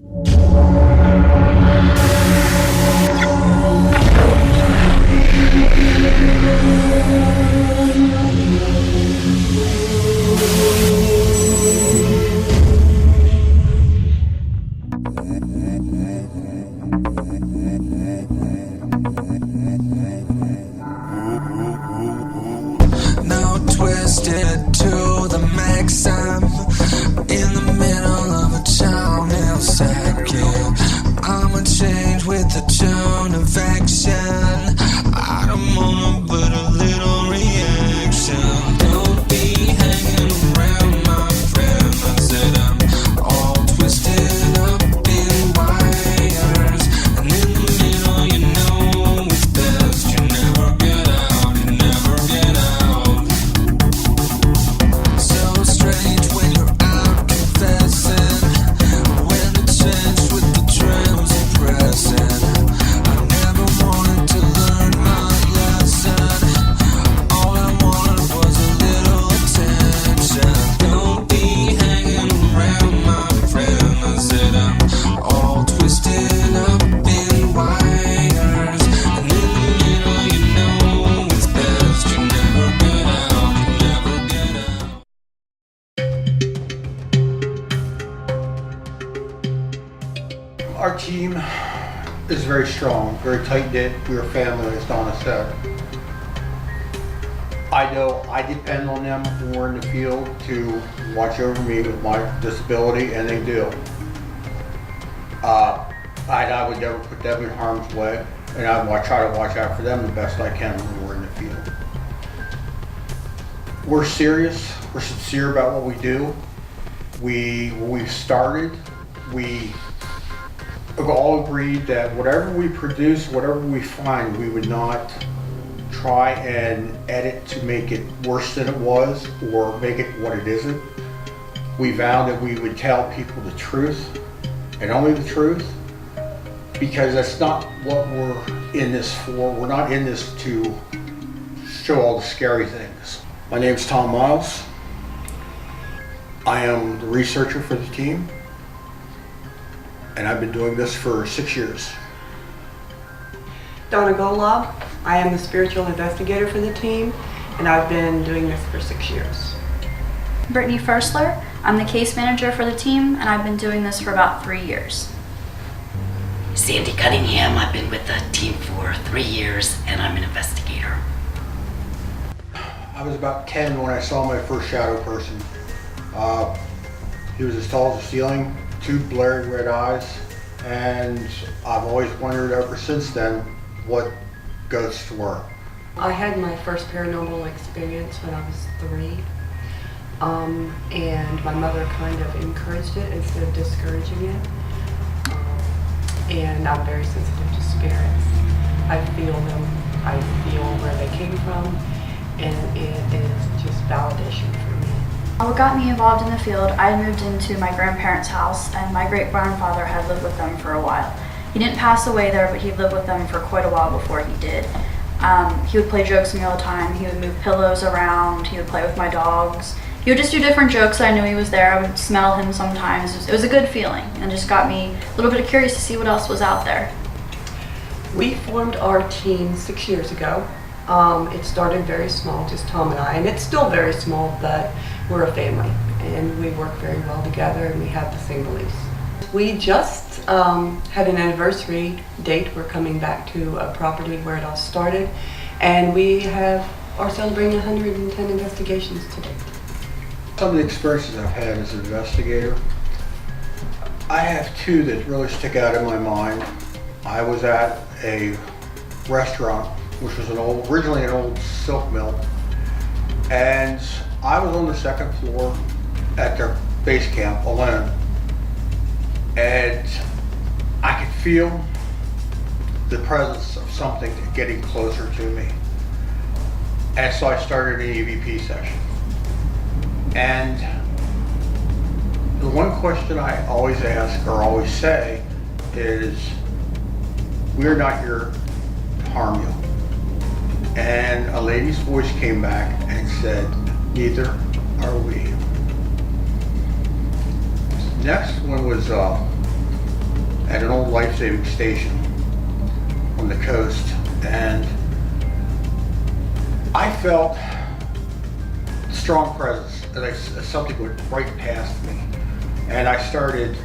Now twisted to the max, I'm in the middle of a town cycle. I'ma change with the tone of action. I don't wanna put a little reaction. Don't be hanging around, my friend. I said I'm all twisted up in wires, and in the middle, you know it's best. You never get out, you never get out. So strange when you're out confessing, when the change with the drums are pressing. I never wanted to learn my lesson. All I wanted was a little attention. Don't be hanging around, my friend. I said I'm all twisted up in wires, and in the middle, you know it's best. You never get out, you never get out. Our team is very strong, very tight-knit. We're a family, as Donna said. I know I depend on them when we're in the field to watch over me with my disability, and they do. I would never put them in harm's way, and I try to watch out for them the best I can when we're in the field. We're serious, we're sincere about what we do. When we started, we all agreed that whatever we produce, whatever we find, we would not try and edit to make it worse than it was or make it what it isn't. We vowed that we would tell people the truth and only the truth, because that's not what we're in this for. We're not in this to show all the scary things. My name's Tom Miles. I am the researcher for the team, and I've been doing this for 6 years. Donna Golob. I am the spiritual investigator for the team, and I've been doing this for 6 years. Brittany Fersler. I'm the case manager for the team, and I've been doing this for about 3 years. Sandy Cunningham. I've been with the team for 3 years, and I'm an investigator. I was about 10 when I saw my first shadow person. He was as tall as the ceiling, 2 blaring red eyes, and I've always wondered ever since then what ghosts were. I had my first paranormal experience when I was 3, and my mother kind of encouraged it instead of discouraging it. And I'm very sensitive to spirits. I feel them, I feel where they came from, and it is just validation for me. What got me involved in the field, I moved into my grandparents' house, and my great-grandfather had lived with them for a while. He didn't pass away there, but he lived with them for quite a while before he did. He would play jokes with me all the time. He would move pillows around. He would play with my dogs. He would just do different jokes. I knew he was there. I would smell him sometimes. It was a good feeling, and just got me a little bit curious to see what else was out there. We formed our team 6 years ago. It started very small, just Tom and I, and it's still very small, but we're a family, and we work very well together, and we have the same beliefs. We just had an anniversary date. We're coming back to a property where it all started, and we are celebrating 110 investigations today. Some of the experiences I've had as an investigator, I have 2 that really stick out in my mind. I was at a restaurant, which was originally an old silk mill, and I was on the 2nd floor at their base camp alone, and I could feel the presence of something getting closer to me. And so I started an EVP session. And the one question I always ask or always say is, we're not here to harm you. And a lady's voice came back and said, neither are we. Next one was at an old life-saving station on the coast, and I felt a strong presence, as something went right past me, and I started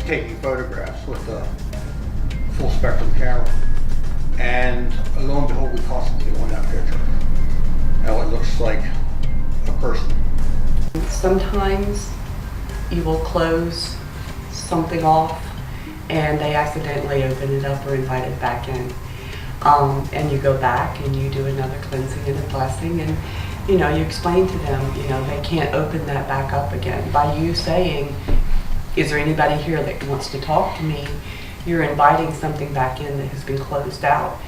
taking photographs with a full spectrum camera, and lo and behold, we caught something on that picture. Now it looks like a person. Sometimes you will close something off and they accidentally open it up or invite it back in. And you go back and you do another cleansing and a blessing, and you explain to them, they can't open that back up again. By you saying, is there anybody here that wants to talk to me? You're inviting something back in that has been closed out.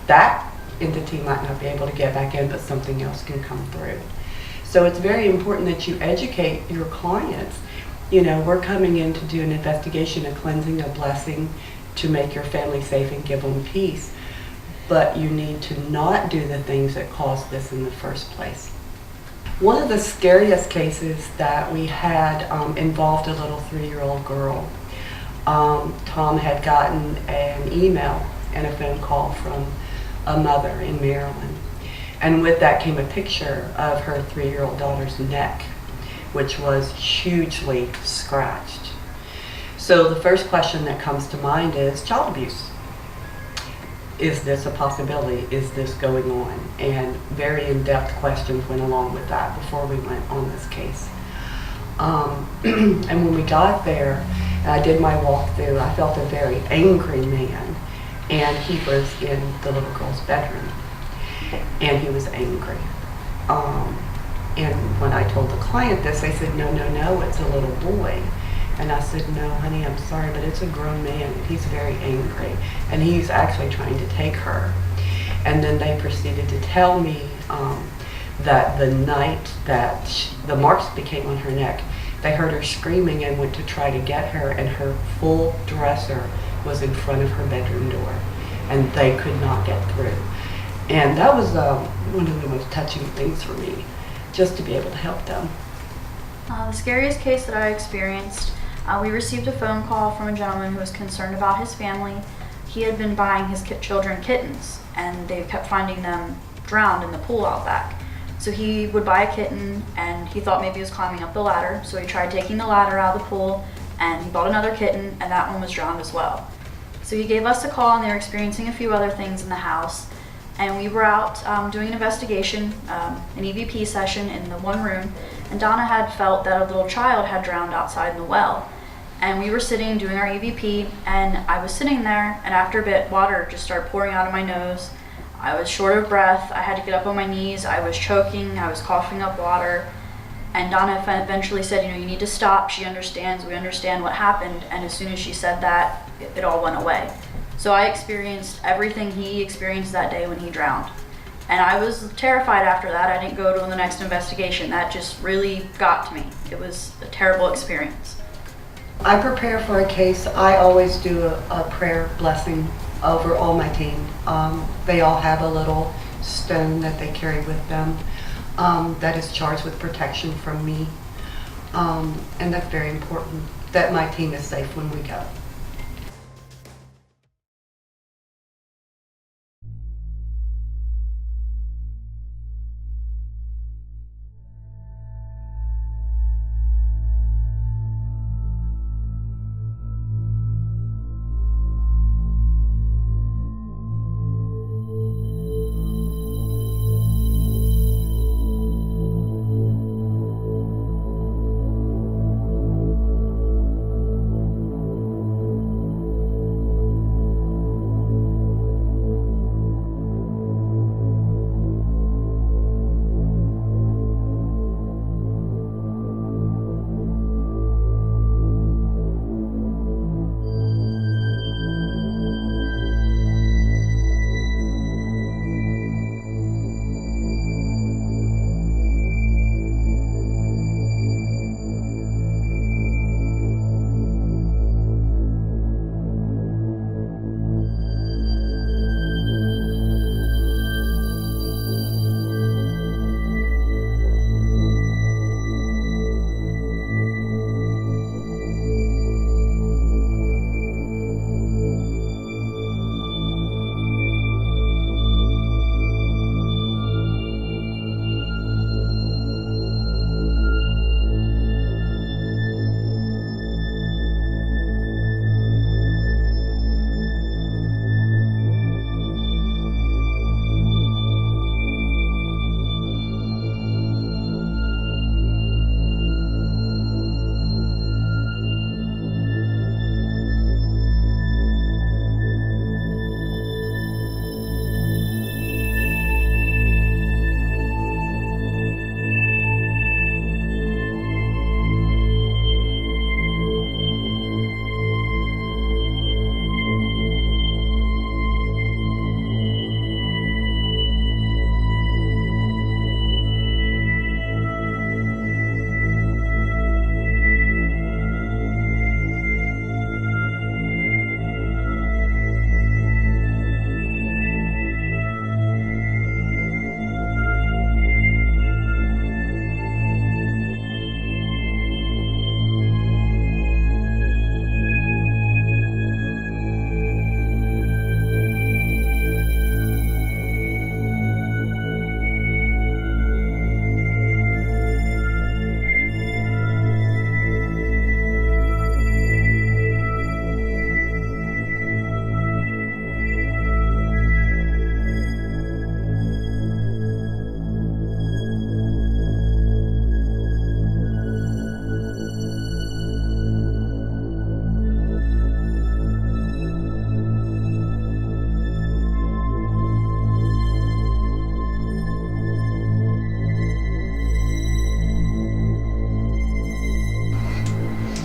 That entity might not be able to get back in, but something else can come through. So it's very important that you educate your clients. We're coming in to do an investigation, a cleansing, a blessing to make your family safe and give them peace. But you need to not do the things that caused this in the first place. One of the scariest cases that we had involved a little 3-year-old girl. Tom had gotten an email and a phone call from a mother in Maryland. And with that came a picture of her 3-year-old daughter's neck, which was hugely scratched. So the first question that comes to mind is child abuse. Is this a possibility? Is this going on? And very in-depth questions went along with that before we went on this case. And when we got there, and I did my walkthrough, I felt a very angry man, and he was in the little girl's bedroom, and he was angry. And when I told the client this, they said, no, it's a little boy. And I said, no, honey, I'm sorry, but it's a grown man, and he's very angry, and he's actually trying to take her. And then they proceeded to tell me that the night that the marks became on her neck, they heard her screaming and went to try to get her, and her full dresser was in front of her bedroom door, and they could not get through. And that was one of the most touching things for me, just to be able to help them. The scariest case that I experienced, we received a phone call from a gentleman who was concerned about his family. He had been buying his children kittens, and they kept finding them drowned in the pool out back. So he would buy a kitten, and he thought maybe it was climbing up the ladder, so he tried taking the ladder out of the pool, and he bought another kitten, and that one was drowned as well. So he gave us a call, and they were experiencing a few other things in the house, and we were out doing an investigation, an EVP session in the one room, and Donna had felt that a little child had drowned outside in the well. And we were sitting doing our EVP, and I was sitting there, and after a bit, water just started pouring out of my nose. I was short of breath. I had to get up on my knees. I was choking. I was coughing up water. And Donna eventually said, you need to stop. She understands. We understand what happened. And as soon as she said that, it all went away. So I experienced everything he experienced that day when he drowned. And I was terrified after that. I didn't go to the next investigation. That just really got to me. It was a terrible experience. I prepare for a case. I always do a prayer blessing over all my team. They all have a little stone that they carry with them that is charged with protection from me. And that's very important, that my team is safe when we go.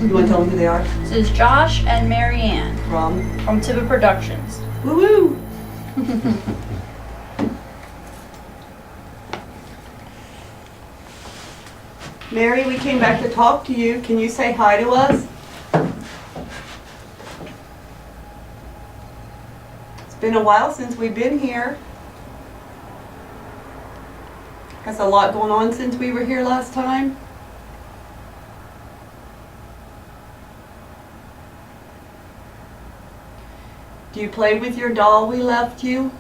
You want to tell them who they are? This is Josh and Mary Ann From? from TIPA Productions. Woo-woo! Mary, we came back to talk to you. Can you say hi to us? It's been a while since we've been here. Has a lot going on since we were here last time? Do you play with your doll we left you?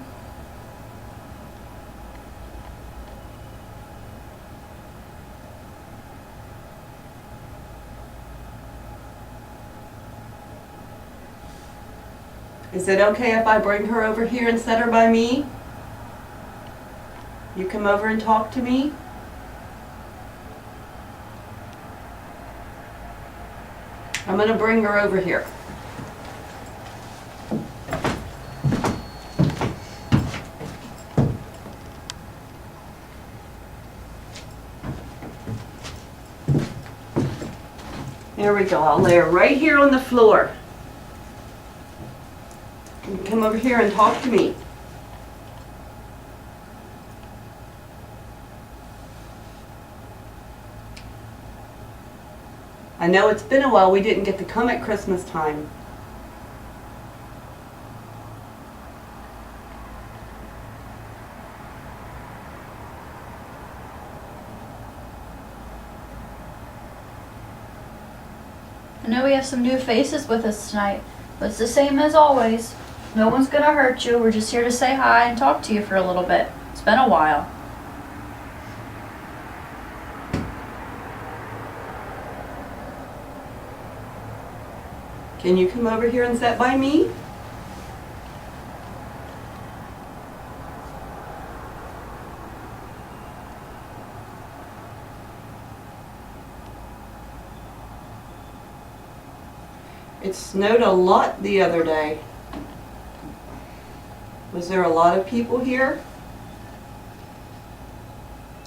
Is it okay if I bring her over here and set her by me? You come over and talk to me? I'm gonna bring her over here. There we go. I'll lay her right here on the floor. You can come over here and talk to me. I know it's been a while. We didn't get to come at Christmas time. I know we have some new faces with us tonight, but it's the same as always. No one's gonna hurt you. We're just here to say hi and talk to you for a little bit. It's been a while. Can you come over here and sit by me? It snowed a lot the other day. Was there a lot of people here?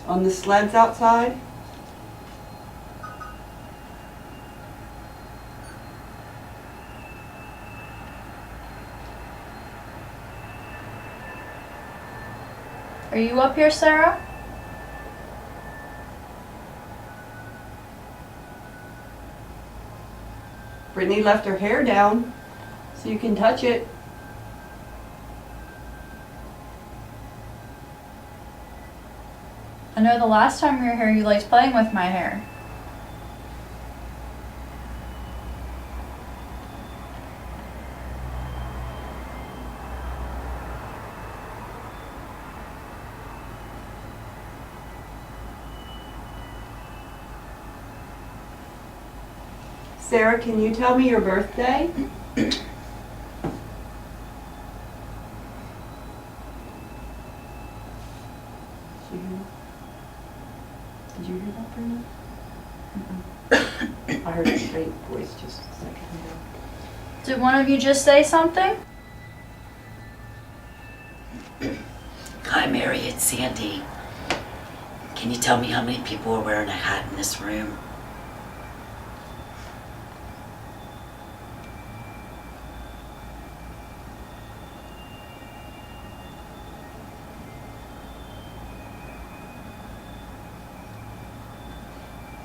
On the sleds outside? Are you up here, Sarah? Brittany left her hair down so you can touch it. I know the last time you were here, you liked playing with my hair. Sarah, can you tell me your birthday? Did you hear that, Brenda? I heard a straight voice just a second ago. Did one of you just say something? Hi, Mary, it's Sandy. Can you tell me how many people are wearing a hat in this room?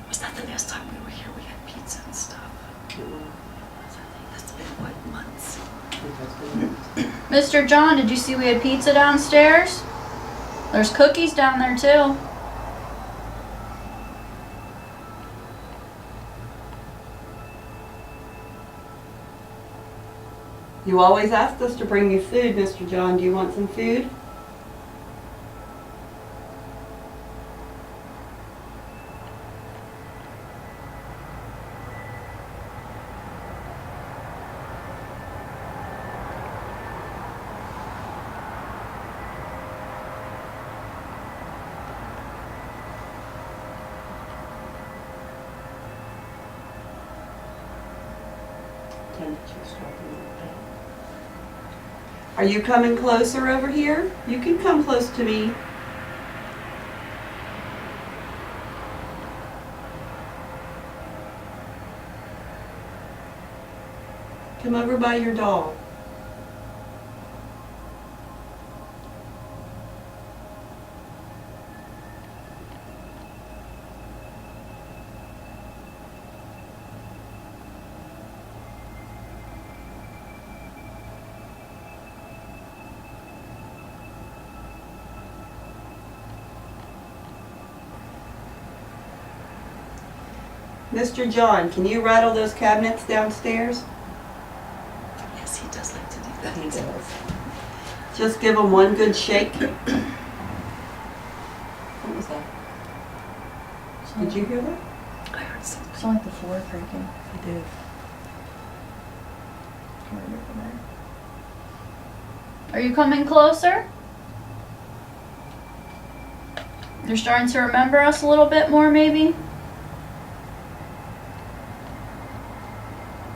Was that the last time we were here? We had pizza and stuff. I think that's been, what, months? Mr. John, did you see we had pizza downstairs? There's cookies down there too. You always asked us to bring you food, Mr. John. Do you want some food? Are you coming closer over here? You can come close to me. Come over by your doll. Mr. John, can you rattle those cabinets downstairs? Yes, he does like to do that. He does. Just give them one good shake. What was that? Did you hear that? I heard something. It's like the floor creaking. I did. Are you coming closer? You're starting to remember us a little bit more, maybe?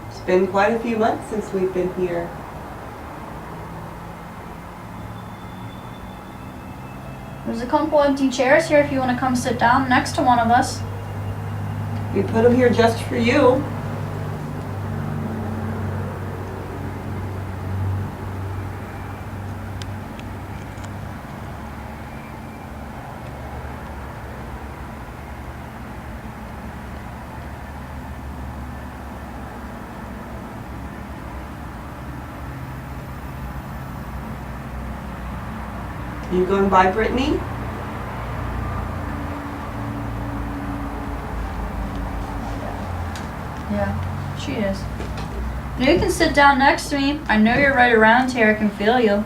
It's been quite a few months since we've been here. There's a couple empty chairs here if you want to come sit down next to one of us. We put them here just for you. You going by Brittany? Yeah, she is. You can sit down next to me. I know you're right around here. I can feel you.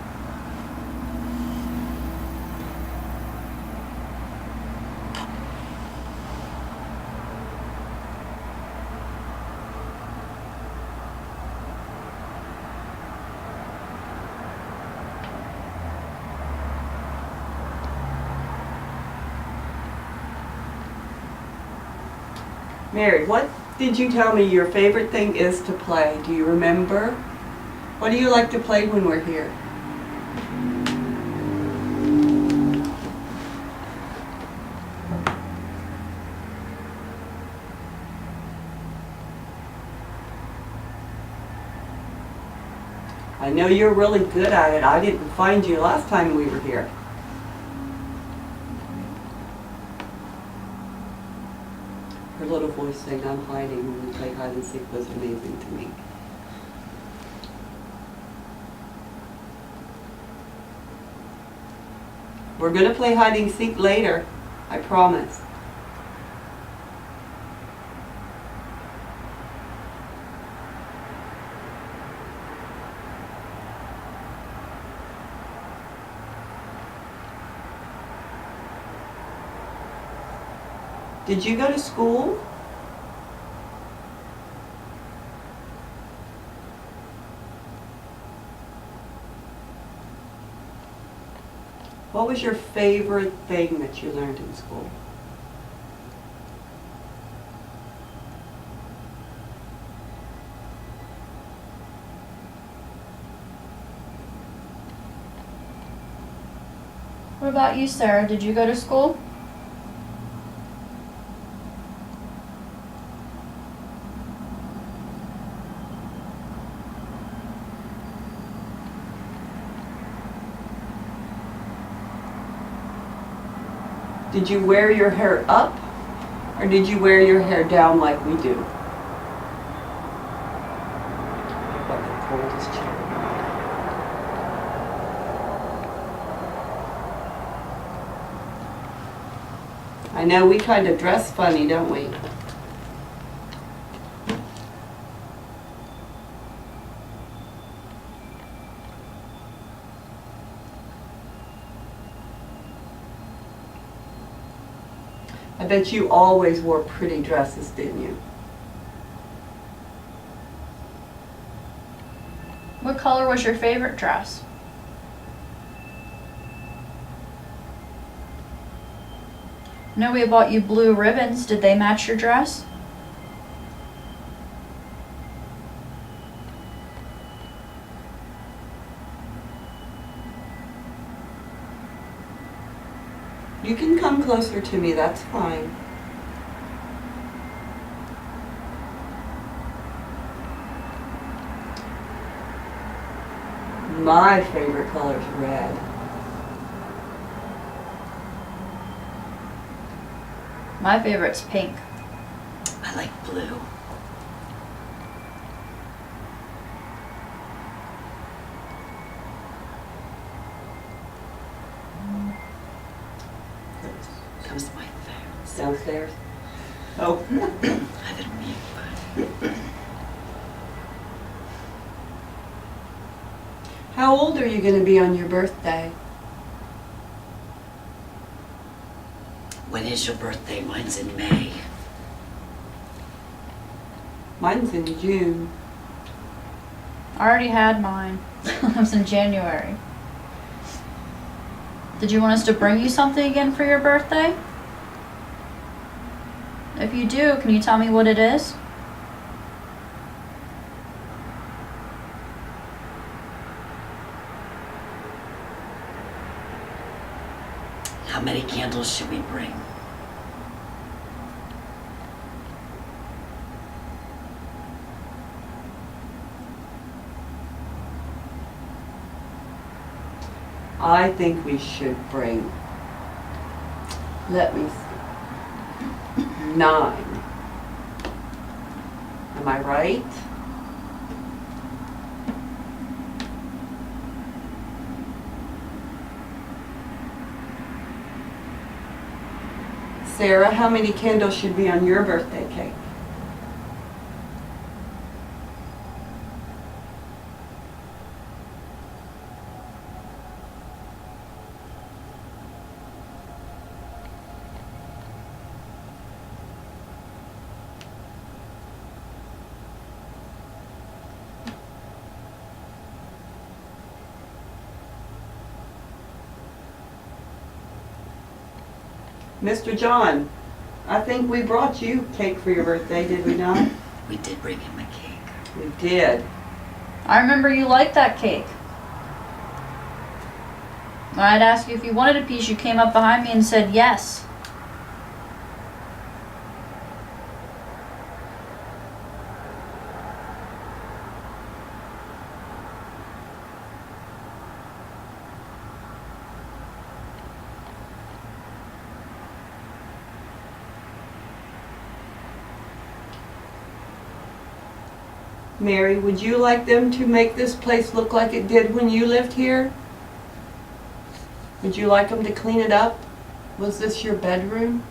Mary, what did you tell me your favorite thing is to play? Do you remember? What do you like to play when we're here? I know you're really good at it. I didn't find you last time we were here. Her little voice saying I'm hiding when we play hide and seek was amazing to me. We're going to play hide and seek later, I promise. Did you go to school? What was your favorite thing that you learned in school? What about you, Sarah? Did you go to school? Did you wear your hair up or did you wear your hair down like we do? About the coldest chair. I know we kind of dress funny, don't we? I bet you always wore pretty dresses, didn't you? What color was your favorite dress? I know we bought you blue ribbons. Did they match your dress? You can come closer to me, that's fine. My favorite color is red. My favorite's pink. I like blue. Comes my phone. Downstairs. Oh. I have it mute, but How old are you going to be on your birthday? when is your birthday? Mine's in May. Mine's in June. I already had mine. It was in January. Did you want us to bring you something again for your birthday? If you do, can you tell me what it is? How many candles should we bring? I think we should bring, let me see, 9. Am I right? Sarah, how many candles should be on your birthday cake? Mr. John, I think we brought you cake for your birthday, did we not? We did bring him a cake. We did. I remember you liked that cake. When I'd ask you if you wanted a piece, you came up behind me and said yes. Mary, would you like them to make this place look like it did when you lived here? Would you like them to clean it up? Was this your bedroom?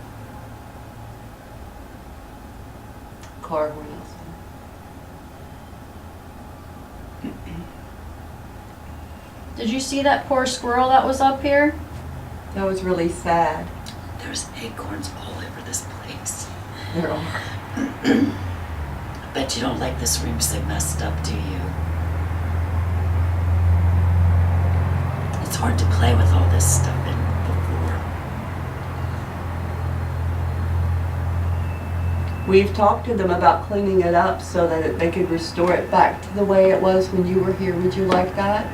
Car horn outside. Did you see that poor squirrel that was up here? That was really sad. There's acorns all over this place. There are. Bet you don't like this room so messed up, do you? It's hard to play with all this stuff in before. We've talked to them about cleaning it up so that they could restore it back to the way it was when you were here. Would you like that?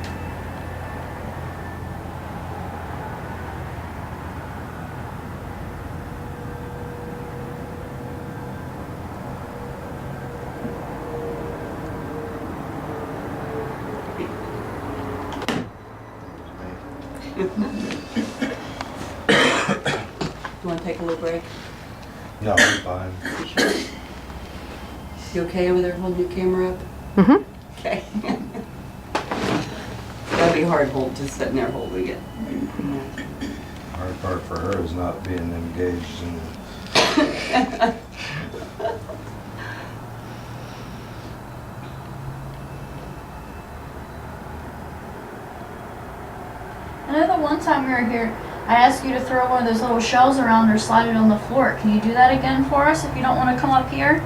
You want to take a little break? No, I'm fine. You sure? You okay over there holding your camera up? Mm-hmm. Okay. That'd be hard just sitting there holding it. Hard part for her is not being engaged in I know the one time we were here, I asked you to throw one of those little shells around or slide it on the floor. Can you do that again for us if you don't want to come up here?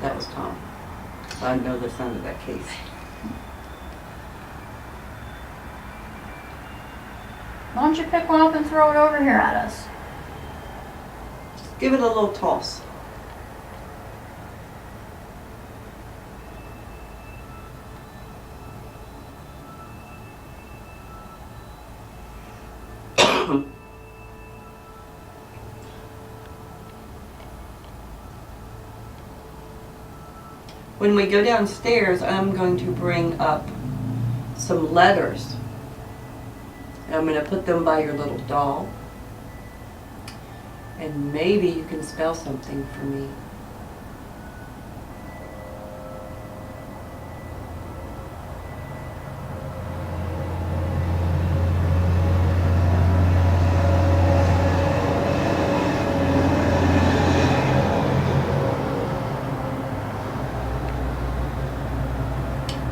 That was Tom. So I know the sound of that case. Why don't you pick one up and throw it over here at us? Just give it a little toss. When we go downstairs, I'm going to bring up some letters. And I'm going to put them by your little doll. And maybe you can spell something for me.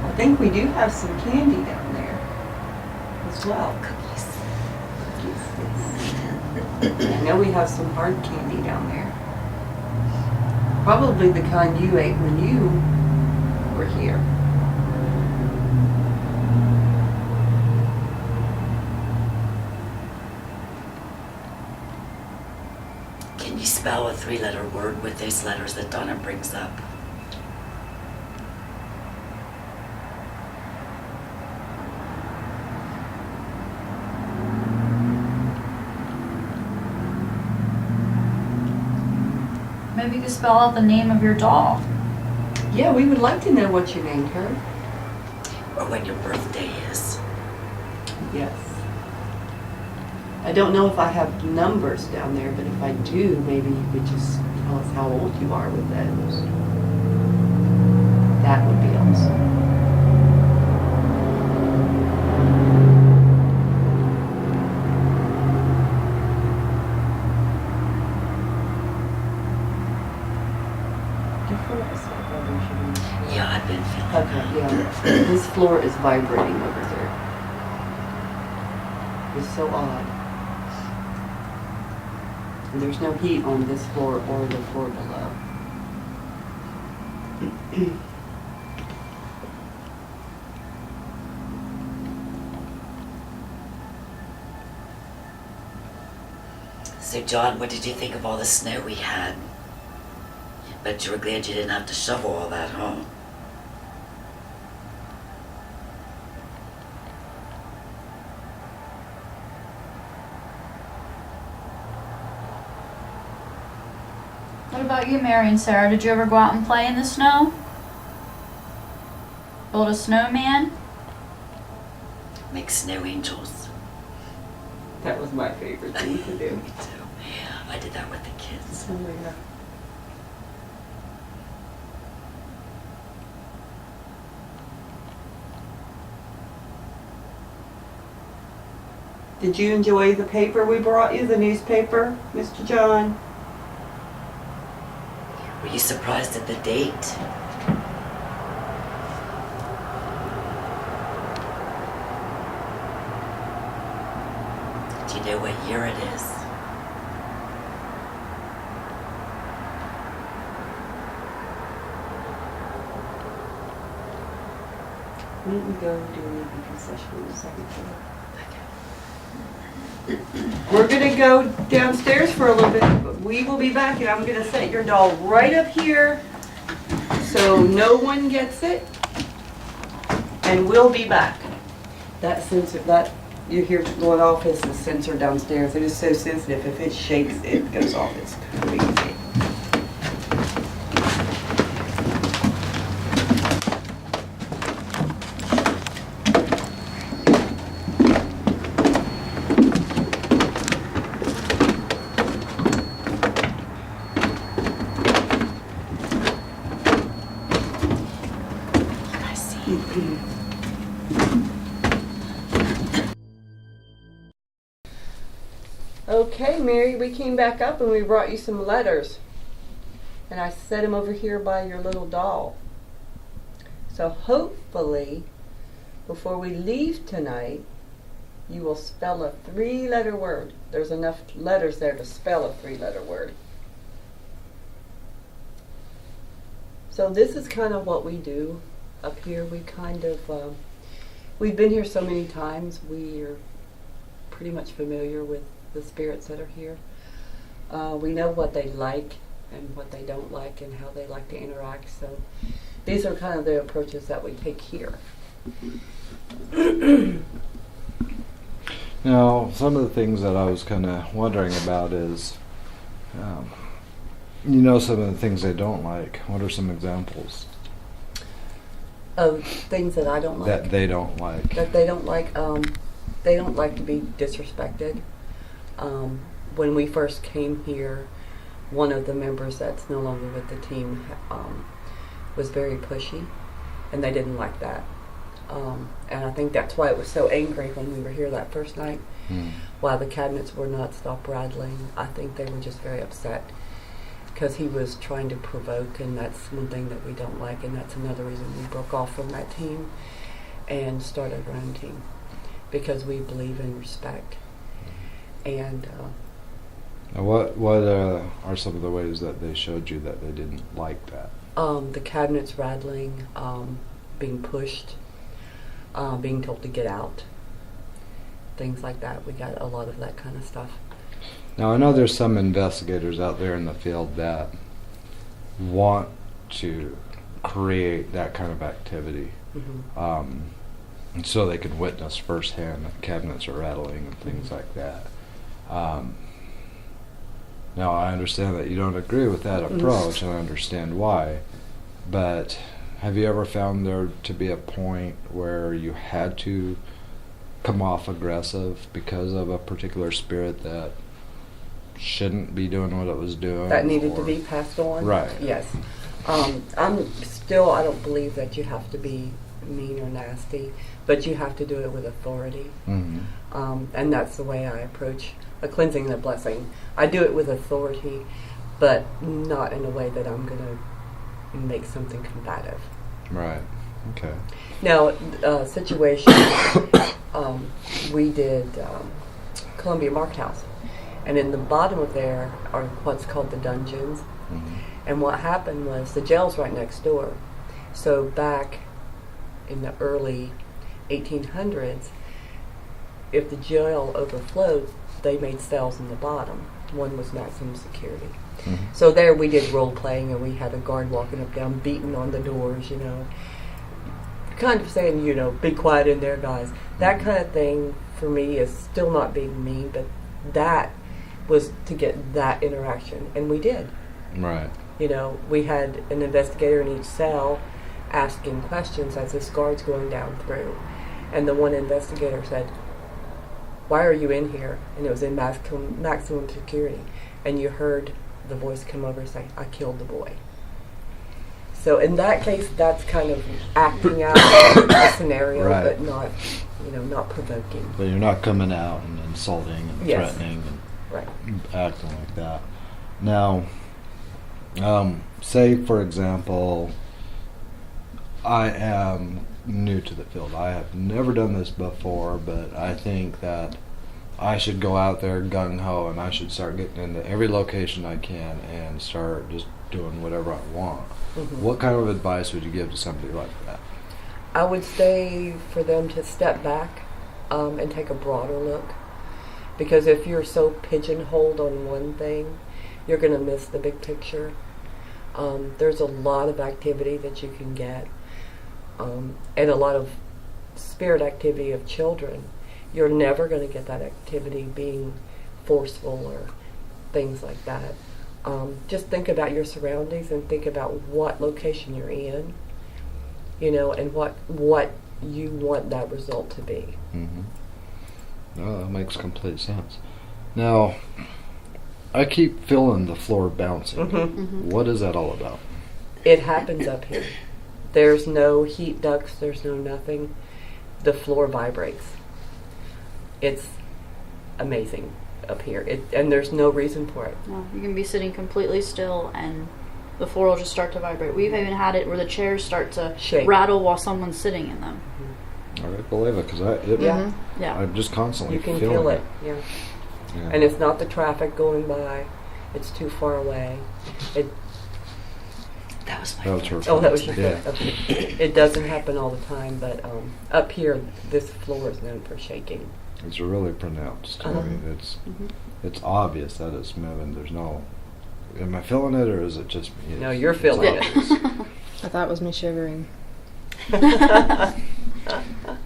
I think we do have some candy down there as well. Cookies. I know we have some hard candy down there. Probably the kind you ate when you were here. Can you spell a 3-letter word with those letters that Donna brings up? Maybe you could spell out the name of your doll. Yeah, we would like to know what you named her. Or when your birthday is? Yes. I don't know if I have numbers down there, but if I do, maybe you could just tell us how old you are with those. That would be awesome. Yeah, I've been feeling Okay, yeah. This floor is vibrating over there. It's so odd. And there's no heat on this floor or the floor below. So, John, what did you think of all the snow we had? Bet you were glad you didn't have to shovel all that, huh? What about you, Mary and Sarah? Did you ever go out and play in the snow? Build a snowman? Make snow angels. That was my favorite thing to do. Me too. I did that with the kids. Oh, yeah. Did you enjoy the paper we brought you, the newspaper, Mr. John? Were you surprised at the date? Do you know what year it is? Why don't we go do an evening concession on the second floor? We're gonna go downstairs for a little bit, but we will be back, and I'm gonna set your doll right up here so no one gets it, and we'll be back. That sensor, that you hear going off is the sensor downstairs. It is so sensitive. If it shakes, it goes off. It's crazy. I see. Okay, Mary, we came back up and we brought you some letters. And I set them over here by your little doll. So hopefully, before we leave tonight, you will spell a 3-letter word. There's enough letters there to spell a 3-letter word. So this is kind of what we do up here. We kind of, we've been here so many times, we are pretty much familiar with the spirits that are here. We know what they like and what they don't like and how they like to interact. So these are kind of the approaches that we take here. Now, some of the things that I was kind of wondering about is, some of the things they don't like. What are some examples Of things that I don't like. that they don't like? That they don't like. They don't like to be disrespected. When we first came here, one of the members that's no longer with the team was very pushy, and they didn't like that. And I think that's why it was so angry when we were here that first night. While the cabinets were not stop rattling, I think they were just very upset because he was trying to provoke, and that's one thing that we don't like, and that's another reason we broke off from that team and started our own team, because we believe in respect. And Now, what are some of the ways that they showed you that they didn't like that? the cabinets rattling, being pushed, being told to get out, things like that. We got a lot of that kind of stuff. Now, I know there's some investigators out there in the field that want to create that kind of activity, and so they can witness firsthand that cabinets are rattling and things like that. Now, I understand that you don't agree with that approach, and I understand why, but have you ever found there to be a point where you had to come off aggressive because of a particular spirit that shouldn't be doing what it was doing? That needed to be passed on? Right. Yes. I don't believe that you have to be mean or nasty, but you have to do it with authority. And that's the way I approach a cleansing and a blessing. I do it with authority, but not in a way that I'm going to make something combative. Right. Okay. Now, situation, we did Columbia Market House, and in the bottom of there are what's called the dungeons. And what happened was the jail's right next door. So back in the early 1800s, if the jail overflowed, they made cells in the bottom. One was maximum security. So there we did role playing, and we had a guard walking up down, beating on the doors, kind of saying, be quiet in there, guys. That kind of thing for me is still not being mean, but that was to get that interaction, and we did. Right. We had an investigator in each cell asking questions as this guard's going down through, and the one investigator said, "Why are you in here?" And it was in maximum security, and you heard the voice come over and say, "I killed the boy." So in that case, that's kind of acting out a scenario, Right. but not, not provoking. But you're not coming out and insulting and Yes. threatening and Right. acting like that. Now, say for example, I am new to the field. I have never done this before, but I think that I should go out there gung-ho and I should start getting into every location I can and start just doing whatever I want. What kind of advice would you give to somebody like that? I would say for them to step back and take a broader look. Because if you're so pigeonholed on one thing, you're going to miss the big picture. There's a lot of activity that you can get, and a lot of spirit activity of children. You're never going to get that activity being forceful or things like that. Just think about your surroundings and think about what location you're in, and what you want that result to be. No, that makes complete sense. Now, I keep feeling the floor bouncing. What is that all about? It happens up here. There's no heat ducts, there's no nothing. The floor vibrates. It's amazing up here. And there's no reason for it. No, you can be sitting completely still and the floor will just start to vibrate. We've even had it where the chairs start to Shake. rattle while someone's sitting in them. I believe it, because Yeah. Yeah. I'm just constantly You can feeling feel it. Yeah. Yeah. And it's not the traffic going by. It's too far away. That was my That was her fault. Oh, that was your Yeah. Okay. It doesn't happen all the time, but up here, this floor is known for shaking. It's really pronounced. I Uh-huh. mean, it's obvious that it's moving. There's no. Am I feeling it, or is it just me? No, you're feeling it. obvious. I thought it was me shivering.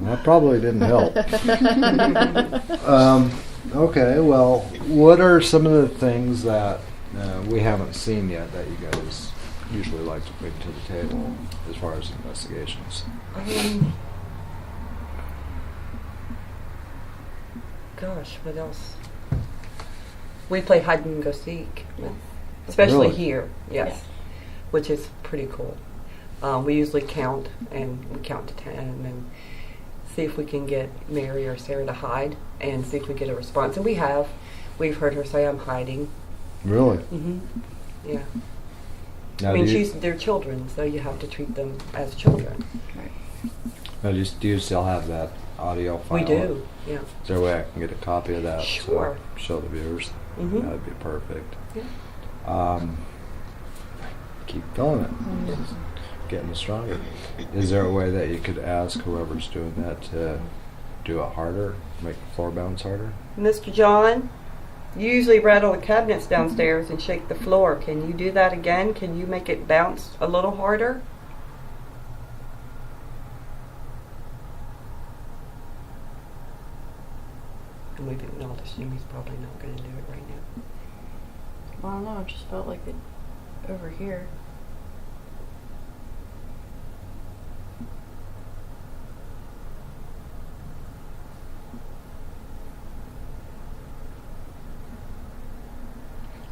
That probably didn't help. Okay, well, what are some of the things that we haven't seen yet that you guys usually like to bring to the table as far as investigations? Gosh, what else? We play hide and go seek, especially Really? here, yes, which is pretty cool. We usually count, and we count to 10 and see if we can get Mary or Sarah to hide and see if we get a response. And we have. We've heard her say, "I'm hiding." Really? Mm-hmm. Yeah. Now, I mean, they're children, so you have to treat them as children. Now, do you still have that audio file? We do, yeah. Is there a way I can get a copy of that? Sure. So show the viewers. Mm-hmm. That'd be perfect. Yeah. Keep filling it. Getting stronger. Is there a way that you could ask whoever's doing that to do it harder, make the floor bounce harder? Mr. John, you usually rattle the cabinets downstairs and shake the floor. Can you do that again? Can you make it bounce a little harder? And we've acknowledged him. He's probably not going to do it right now. I don't know, it just felt like it over here.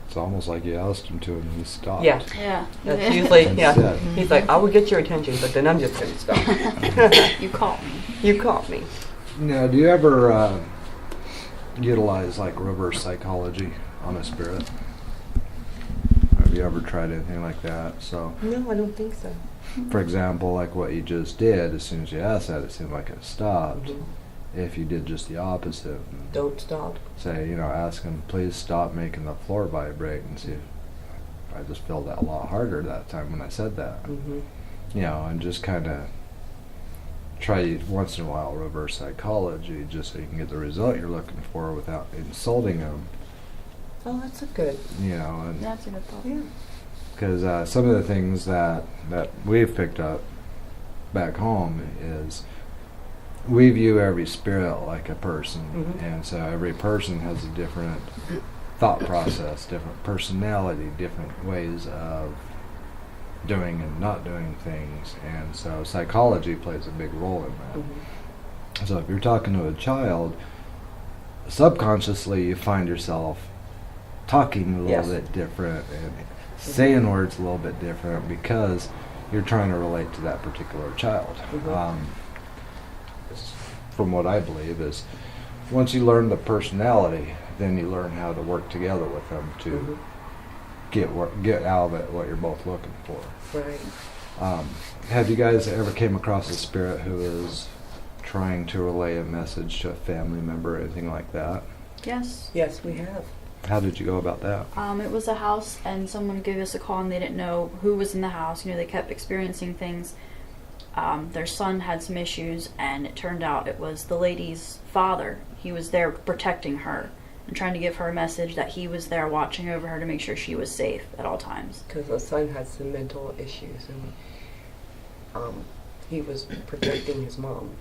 It's almost like you asked him to and he stopped. Yeah. Yeah. That's usually, yeah. That's it. He's like, I will get your attention, but then I'm just going to stop. You caught me. You caught me. Now, do you ever utilize like reverse psychology on a spirit? Have you ever tried anything like that? So, No, I don't think so. for example, like what you just did, as soon as you asked that, it seemed like it stopped. Mhm. If you did just the opposite, and Don't stop. say, ask him, please stop making the floor vibrate, and see if I just felt that a lot harder that time when I said that. Mm-hmm. And just kind of try once in a while reverse psychology just so you can get the result you're looking for without insulting them, Oh, that's a good. and That's a good thought. Yeah. because some of the things that we've picked up back home is we view every spirit like a person, Mhm. and so every person has a different thought process, different personality, different ways of doing and not doing things, and so psychology plays a big role in that. Mm-hmm. So if you're talking to a child, subconsciously you find yourself talking a little Yes. bit different and saying words a little bit different because you're trying to relate to that particular child. Mhm. From what I believe is, once you learn the personality, then you learn how to work together with them to Mhm. get out of it what you're both looking for. Right. Have you guys ever came across a spirit who is trying to relay a message to a family member or anything like that? Yes. Yes, we have. How did you go about that? It was a house, and someone gave us a call, and they didn't know who was in the house. They kept experiencing things. Their son had some issues, and it turned out it was the lady's father. He was there protecting her and trying to give her a message that he was there watching over her to make sure she was safe at all times. Because the son had some mental issues, and he was protecting his mom.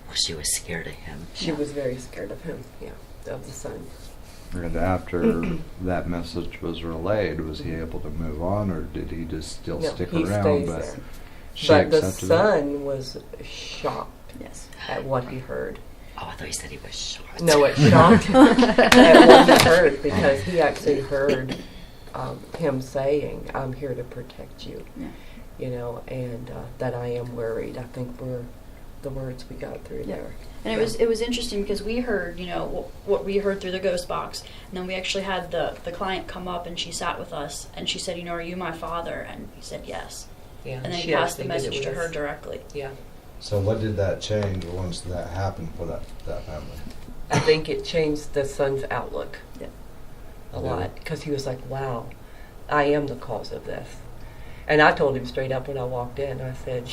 Well, she was scared of him. She was very scared of him, of the son. And after that message was relayed, was he able to move on, or did he just still No, stick he around? stays But there. she But the accepted that? son was shocked Yes. at what he heard. Oh, I thought you said he was short. No, it shocked at what he heard, because he actually heard him saying, "I'm here to protect you," Yeah. and that I am worried. I think were the words we got through Yeah. there. And it was interesting because we heard, what we heard through the ghost box, and then we actually had the client come up and she sat with us and she said, "Are you my father?" And he said yes. Yeah, And then she he passed the actually did message it to with her directly. Yeah, So what did that change once that happened for that family? I think it changed the son's outlook Yeah. a lot, because he was like, "Wow, I am the cause of this." And I told him straight up when I walked in. I said,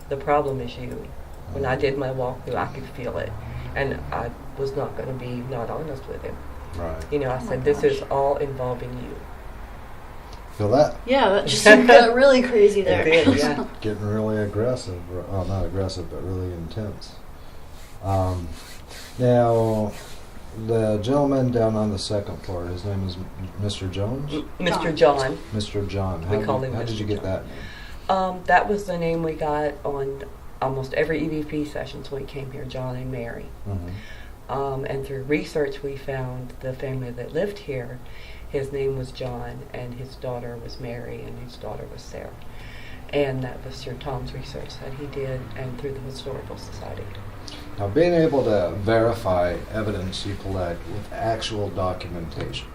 "The problem is you." When I did my walkthrough, I could feel it, and I was not going to be not honest with him. Right. I Oh said, my "This is gosh. all involving you." Feel that? Yeah, that just got really crazy there. It did, yeah. Getting really aggressive. Well, not aggressive, but really intense. Now, the gentleman down on the second floor, his name is Mr. Jones? Mr. John. Mr. John. We call him How did Mr. you get John. that name? That was the name we got on almost every EVP sessions when we came here, John and Mary. Mm-hmm. And through research, we found the family that lived here. His name was John, and his daughter was Mary, and his daughter was Sarah. And that was through Tom's research that he did, and through the Historical Society. Now, being able to verify evidence you collect with actual documentation,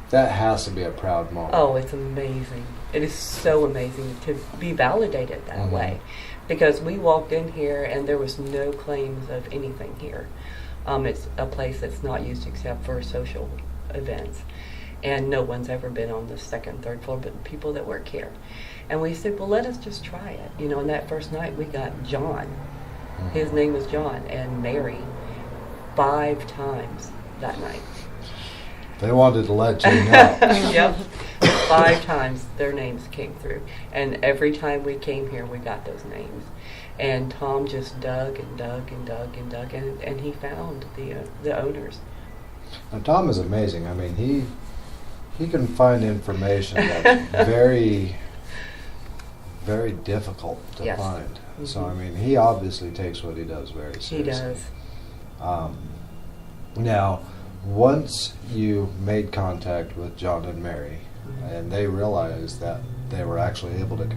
that has to be a proud moment. Oh, it's amazing. It is so amazing to be validated that Mhm. way. Because we walked in here and there was no claims of anything here. It's a place that's not used except for social events. And no one's ever been on the second, third floor but people that work here. And we said, well, let us just try it. You know, and that first night we got John. His name was John, and Mary 5 times that night. They wanted to let you know. Yep. 5 times their names came through. And every time we came here, we got those names. And Tom just dug and dug and dug and dug, and he found the owners. Now, Tom is amazing. I mean, he can find information that's very, very difficult to Yes. find. So, I Mhm. mean, he obviously takes what he does very seriously. He does. Now, once you made contact with John and Mary, and they realized that they were actually able to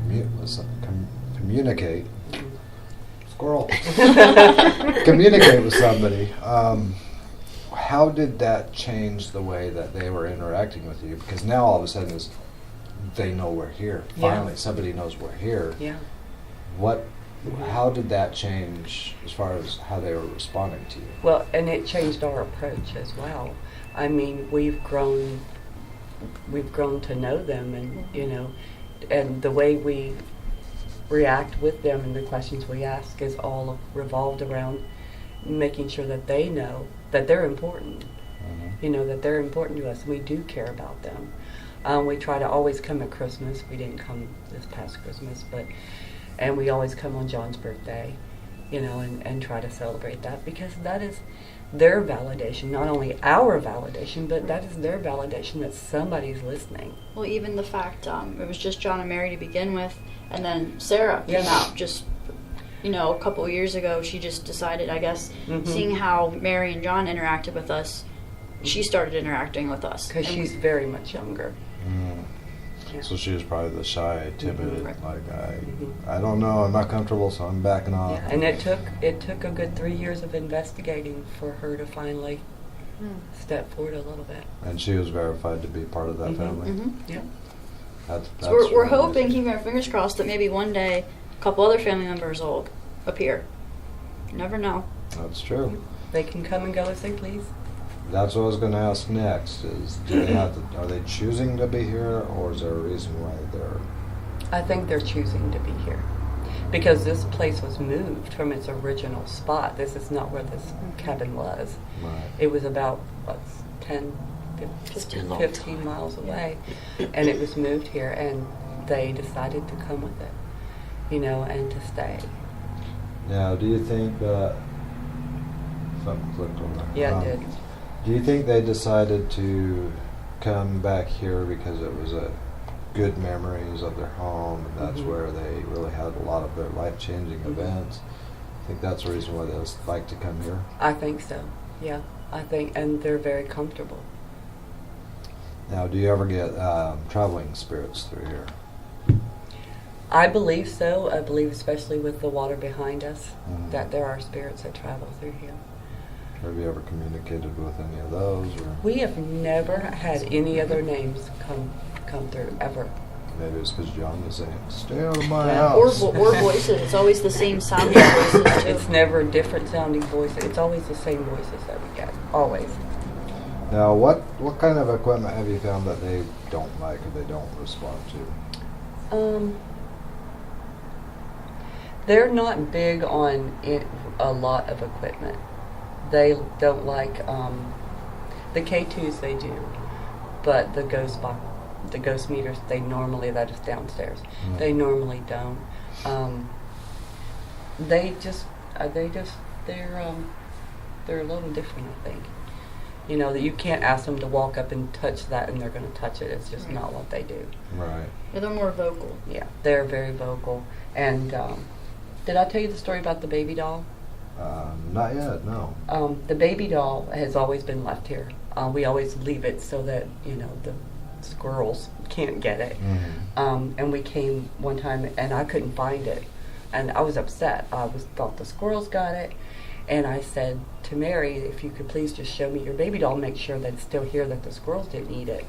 communicate, squirrel, communicate with somebody, how did that change the way that they were interacting with you? Because now all of a sudden they know we're here. Yeah. Finally, somebody knows we're here. Yeah. How did that change as far as how they were responding to you? Well, and it changed our approach as well. I mean, we've grown to know them, and you know, and the way we react with them and the questions we ask is all revolved around making sure that they know that they're important. You know, that they're important to us. We do care about them. We try to always come at Christmas. We didn't come this past Christmas, and we always come on John's birthday, you know, and try to celebrate that, because that is their validation, not only our validation, but that is their validation that somebody's listening. Well, even the fact it was just John and Mary to begin with, and then Sarah came out just, you know, a couple of years ago. She just decided, I guess, seeing how Mary and John interacted with us, she started interacting with us. Because And she's very much younger. Yeah. So she was probably the shy, timid, Right. like I don't know, I'm not comfortable, so I'm backing off. Yeah, and it took a good 3 years of investigating for her to finally step forward a little bit. And she was verified to be part of that family. Yeah. That's So we're really hoping, amazing. keeping our fingers crossed, that maybe one day a couple other family members will appear. You never know. That's true. They can come and go as they please. That's what I was going to ask next. Is do they have to, are they choosing to be here, or is there a reason why they're? I think they're choosing to be here because this place was moved from its original spot. This is not where this cabin was. Right. It was about 10, 15 miles away, and it was moved here, and they decided to come with it, you know, and to stay. Now, do you think that something clicked on that? Yeah, it did. Do you think they decided to come back here because it was a good memories of their home, and that's where they really had a lot of their life-changing events? I think that's the reason why they like to come here. I think so. Yeah, I think, and they're very comfortable. Now, do you ever get traveling spirits through here? I believe so. I believe, especially with the water behind us, Mhm. that there are spirits that travel through here. Have you ever communicated with any of those, or We have never had any other names come through, ever. maybe it's because John was saying, "Stay out of my Yeah. Or, house"? or voices. It's always the same sounding voices, too. It's never different sounding voices. It's always the same voices that we get. Always. Now, what kind of equipment have you found that they don't like or they don't respond to? They're not big on a lot of equipment. They don't like the K2s. They do, but the ghost the ghost meters, they normally let us downstairs. Mm. They normally don't. They just they're a little different, I think. You know, that you can't ask them to walk up and touch that and they're going to touch it. It's just not what they do. Right. Yeah, they're more vocal. Yeah, they're very vocal. And did I tell you the story about the baby doll? Not yet, no. The baby doll has always been left here. We always leave it so that, you know, the squirrels can't get it. Mm-hmm. And we came one time and I couldn't find it. And I was upset. Thought the squirrels got it. And I said to Mary, if you could please just show me your baby doll, make sure that it's still here, that the squirrels didn't eat it.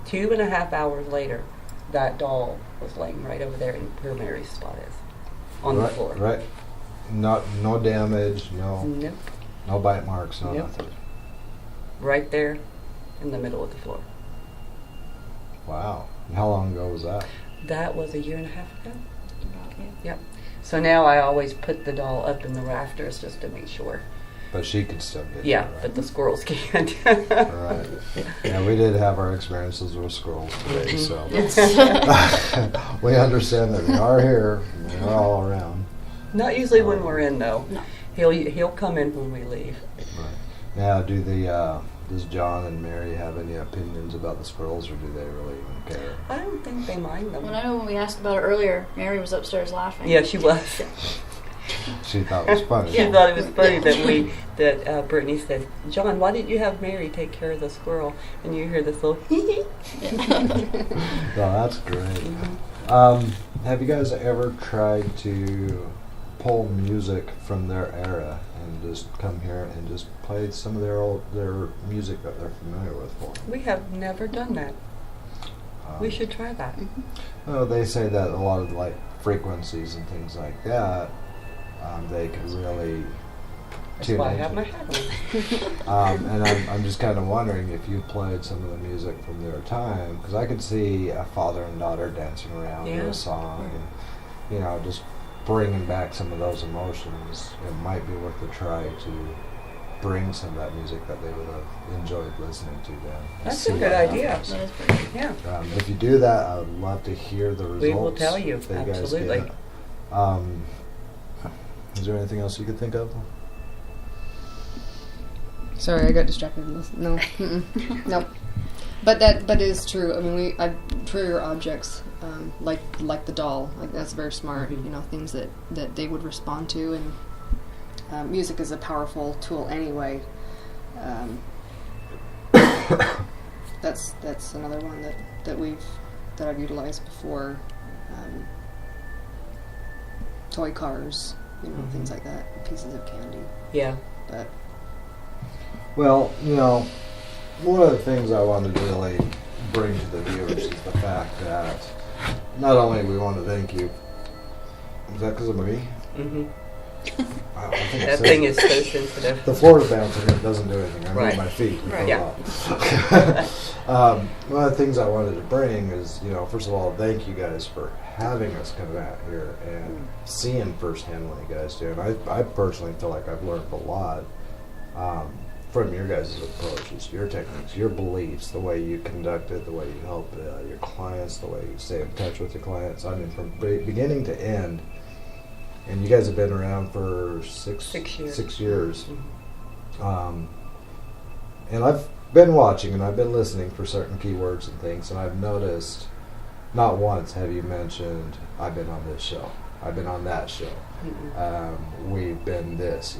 2.5 hours later, that doll was laying right over there in where Mary's spot is, on the floor. Right. No damage, Nope. no bite marks, no Nope. nothing. Right there in the middle of the floor. Wow. And how long ago was that? That was 1.5 years ago. Yep. So now I always put the doll up in the rafters just to make sure. But she could still get Yeah, it, right? but the squirrels can't. Right. Yeah, we did have our experiences with squirrels today, so we understand that they are here and they're all around. Not usually when we're in, though. No. He'll come in when we leave. Right. Now, does John and Mary have any opinions about the squirrels, or do they really even care? I don't think they mind them. Well, I know when we asked about it earlier, Mary was upstairs laughing. Yeah, she was. She thought it was funny. She thought it was funny that Brittany said, "John, why didn't you have Mary take care of the squirrel?" And you hear this little Well, that's great. Have you guys ever tried to pull music from their era and just come here and just play some of their music that they're familiar with for them? We have never done that. We should try that. Well, they say that a lot of like frequencies and things like that, they can really That's tune why I into. have my hat on. And I'm just kind of wondering if you played some of the music from their time, because I could see a father and daughter dancing around to Yeah. a song, and you know, just bringing back some of those emotions. It might be worth a try to bring some of that music that they would have enjoyed listening to then. and That's see a what good idea. happens. That is pretty good. Yeah. If you do that, I would love to hear the results. We will tell you, that guys absolutely. get. Is there anything else you could think of? Sorry, I got distracted. No, no. But that is true. I mean, I trigger objects like the doll. Like that's very smart. Mhm. You know, things that they would respond to, and music is a powerful tool anyway. That's another one that I've utilized before. Toy cars, you know, things like that. Pieces of candy, Yeah. but. Well, you know, one of the things I wanted to really bring to the viewers is the fact that not only we want to thank you. Is that because of me? Mm-hmm. I think That it's thing is so sensitive. the floor is bouncing. It doesn't do anything. I move Right. my feet. Right. Yeah. One of the things I wanted to bring is, you know, first of all, thank you guys for having us come out here and seeing firsthand what you guys do. And I personally feel like I've learned a lot from your guys' approaches, your techniques, your beliefs, the way you conduct it, the way you help your clients, the way you stay in touch with your clients. I mean, from beginning to end. And you guys have been around for 6 years. 6 years. Mhm. And I've been watching and I've been listening for certain keywords and things, and I've noticed not once have you mentioned, I've been on this show, I've been on that show, we've been this.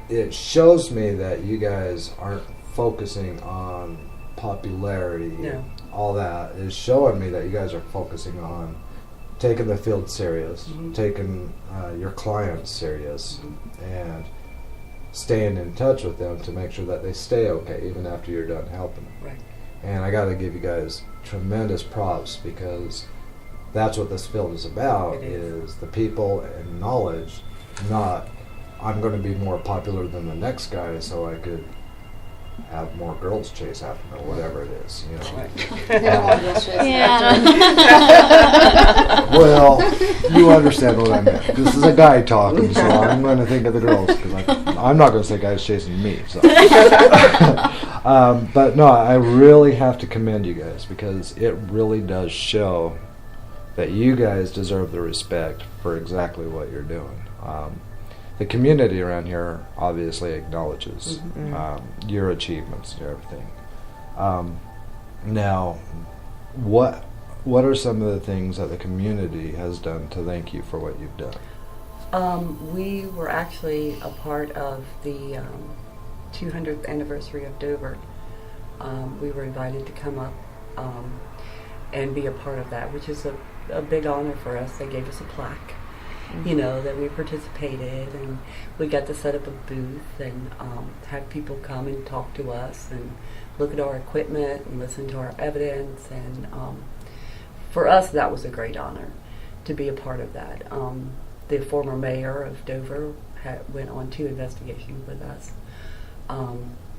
It shows me that you guys aren't focusing on popularity, No. all that. It's showing me that you guys are focusing on taking the field serious, taking your clients serious, and staying in touch with them to make sure that they stay okay even after you're done helping them. Right. And I got to give you guys tremendous props, because that's what this field is about, It is. is the people and knowledge, not I'm going to be more popular than the next guy so I could have more girls chase after them or whatever it is, you know. They don't want girls chasing Yeah. Well, you understand what I meant. This is a guy talking, so I'm going to think of the girls because I'm not going to say guys chasing me. So. But no, I really have to commend you guys because it really does show that you guys deserve the respect for exactly what you're doing. The community around here obviously acknowledges your achievements and everything. Now, what are some of the things that the community has done to thank you for what you've done? We were actually a part of the 200th anniversary of Dover. We were invited to come up and be a part of that, which is a big honor for us. They gave us a plaque, you know, that we participated, and we got to set up a booth and have people come and talk to us and look at our equipment and listen to our evidence. And for us, that was a great honor to be a part of that. The former mayor of Dover went on 2 investigations with us.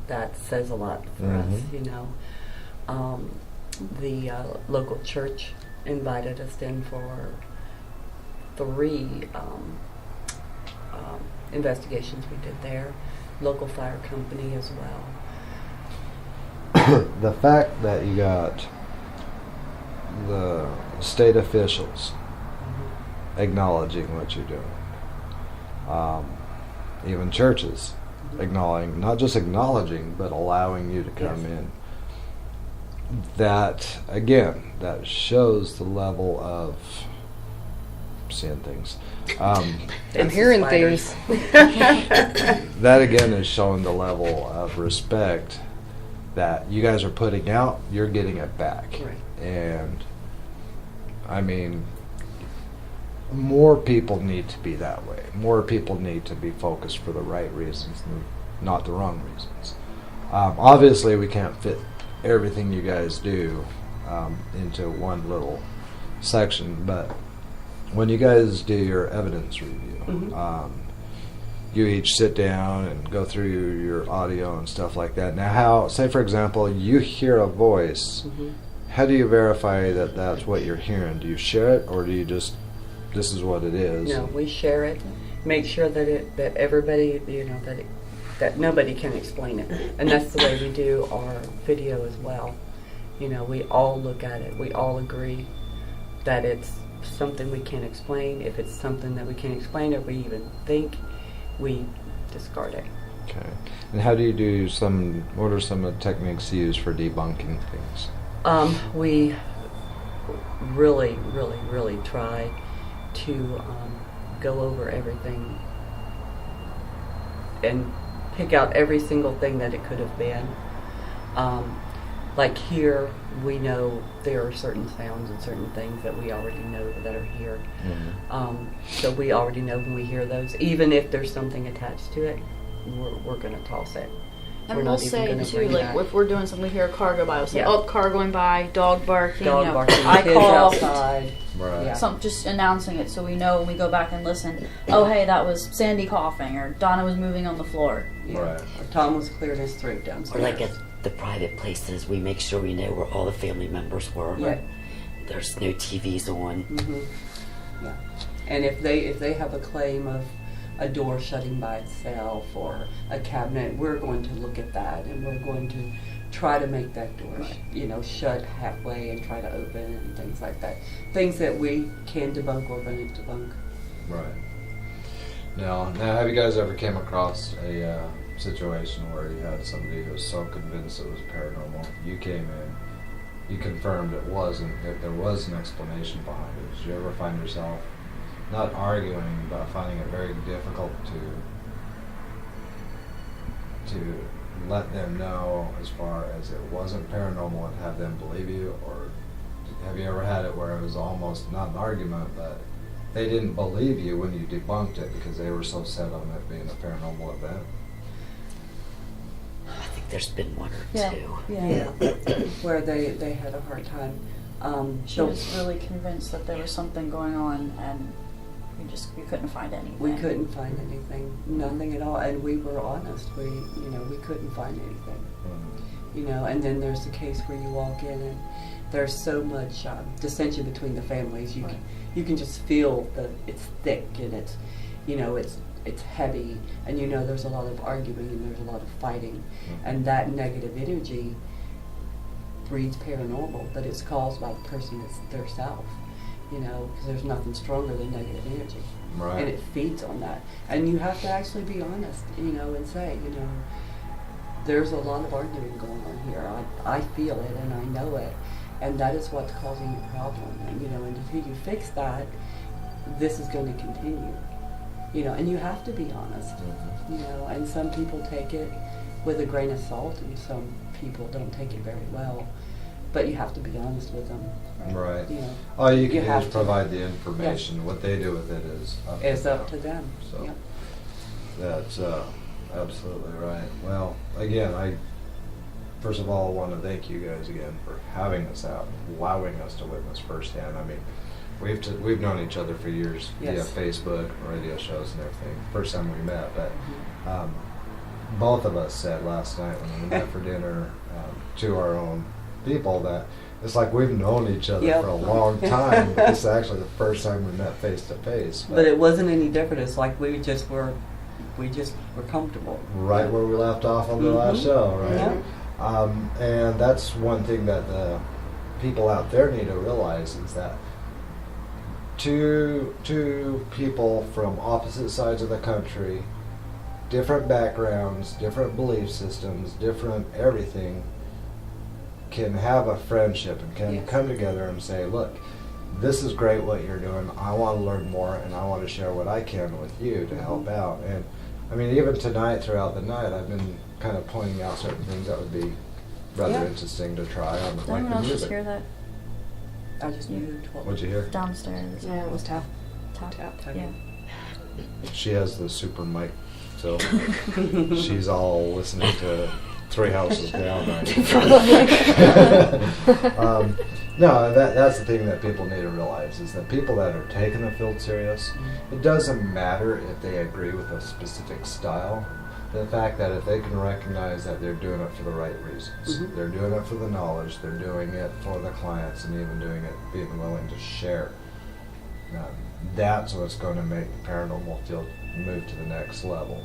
That says a lot for us, you know. The local church invited us in for 3 investigations we did there. Local fire company as well. The fact that you got the state officials acknowledging what you're doing, even churches acknowledging, not just acknowledging, but allowing you to come in. That, again, that shows the level of seeing things. I'm hearing things. That, again, is showing the level of respect that you guys are putting out, you're getting it back. Right. And, I mean, more people need to be that way. More people need to be focused for the right reasons, not the wrong reasons. Obviously, we can't fit everything you guys do into one little section, but when you guys do your evidence review, you each sit down and go through your audio and stuff like that. Now, how, say for example, you hear a voice, how do you verify that that's what you're hearing? Do you share it, or do you just, this is what it is? No, we share it, make sure that that everybody, you know, that nobody can explain it. And that's the way we do our video as well. You know, we all look at it, we all agree that it's something we can't explain. If it's something that we can't explain or we even think, we discard it. Okay. And how do you do what are some of the techniques you use for debunking things? We really, really, really try to go over everything and pick out every single thing that it could have been. Like here, we know there are certain sounds and certain things that we already know that are here. So we already know when we hear those, even if there's something attached to it, we're going to toss it. And We're we'll not even say gonna too, bring like that. if we're doing something, we hear a car go by, we'll say, Yeah. "Oh, car going by, dog barking." Dog you know, barking, I kids coughed. outside. Right. Yeah. Just announcing it so we know when we go back and listen. Oh, hey, that was Sandy coughing, or Donna was moving on the floor. Yeah. Right. Or Tom was clearing his throat downstairs. Or like at the private places, we make sure we know where all the family members were. Yeah. There's no TVs on. Yeah. And if they have a claim of a door shutting by itself or a cabinet, we're going to look at that and we're going to try to make that door, shut halfway and try to open it and things like that. Things that we can debunk or going to debunk. Right. Now, have you guys ever came across a situation where you had somebody who was so convinced it was paranormal, you came in, you confirmed it wasn't, if there was an explanation behind it? Did you ever find yourself not arguing, but finding it very difficult to let them know as far as it wasn't paranormal and have them believe you? Or have you ever had it where it was almost not an argument, but they didn't believe you when you debunked it because they were so set on it being a paranormal event? I think there's been one or Yeah. two. Yeah. Where they had a hard time. She was really convinced that there was something going on, and You couldn't find anything. We couldn't find anything, nothing at all, and we were honest. We couldn't find anything. And then there's the case where you walk in and there's so much dissension between the families. You can just feel that it's thick and it's heavy, and there's a lot of arguing and there's a lot of fighting, and that negative energy breeds paranormal, but it's caused by the person that's their self. Because there's nothing stronger than negative energy. Right. And it feeds on that. And you have to actually be honest, and say, there's a lot of arguing going on here. I feel it and I know it. And that is what's causing the problem. And until you fix that, this is going to continue. And you have to be honest. And some people take it with a grain of salt and some people don't take it very well. But you have to be honest with them. Right. All you can do is to provide the information. Yes. What they do with it is up to them. So yep. That's absolutely right. Well, again, I first of all want to thank you guys again for having us out, allowing us to witness firsthand. I mean, we've known each other for years via Facebook, radio shows, and everything. First time we met, but both of us said last night when we met for dinner to our own people that it's like we've known each other for a long time. But this is actually the first time we met face to face. But it wasn't any different. It's like we just were comfortable. Right where we left off on the last show, right? Yeah. And that's one thing that the people out there need to realize is that two people from opposite sides of the country, different backgrounds, different belief systems, different everything, can have a friendship and can come together and say, look, this is great what you're doing. I want to learn more and I want to share what I can with you to help out. And I mean, even tonight, throughout the night, I've been kind of pointing out certain things that would be rather interesting to try on, Did like anyone the else just music. hear that? I just moved. What'd you hear? Downstairs. Yeah, it was tap. Tap. Tap. Yeah. She has the super mic, so she's all listening to 3 houses down right now. No, that's the thing that people need to realize is that people that are taking the field serious, it doesn't matter if they agree with a specific style. The fact that if they can recognize that they're doing it for the right reasons, they're doing it for the knowledge, they're doing it for the clients, and even doing it, being willing to share, that's what's going to make the paranormal field move to the next level.